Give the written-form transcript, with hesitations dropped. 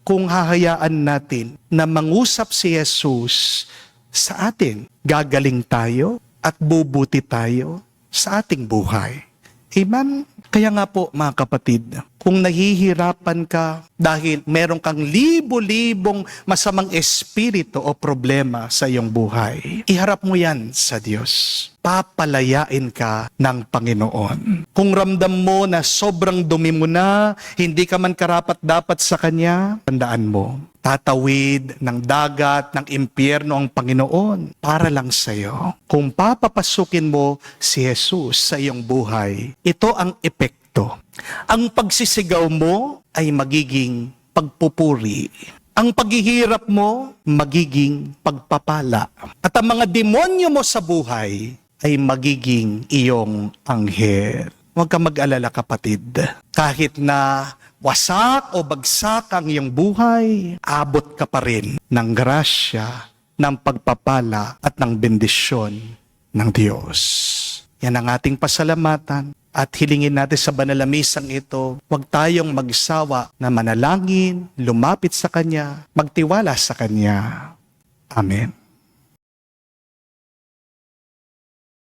kung hahayaan natin na mangusap si Jesus sa atin, gagaling tayo at bubuti tayo sa ating buhay. Amen? Kaya nga po mga kapatid, kung nahihirapan ka dahil meron kang libo-libong masamang espiritu o problema sa iyong buhay, iharap mo yan sa Diyos. Papalayain ka ng Panginoon. Kung ramdam mo na sobrang dumi mo na, hindi ka man karapat-dapat sa Kanya, tandaan mo, tatawid ng dagat, ng impyerno ang Panginoon para lang sa iyo. Kung papapasukin mo si Jesus sa iyong buhay, ito ang epekto. Ang pagsisigaw mo ay magiging pagpupuri. Ang paghihirap mo, magiging pagpapala. At ang mga demonyo mo sa buhay ay magiging iyong anghel. Huwag kang mag-alala kapatid. Kahit na wasak o bagsak ang iyong buhay, abot ka pa rin ng grasya, ng pagpapala at ng bendisyon ng Diyos. Yan ang ating pasalamatan at hilingin natin sa banal na misang ito, huwag tayong magsawa na manalangin, lumapit sa Kanya, magtiwala sa Kanya. Amen.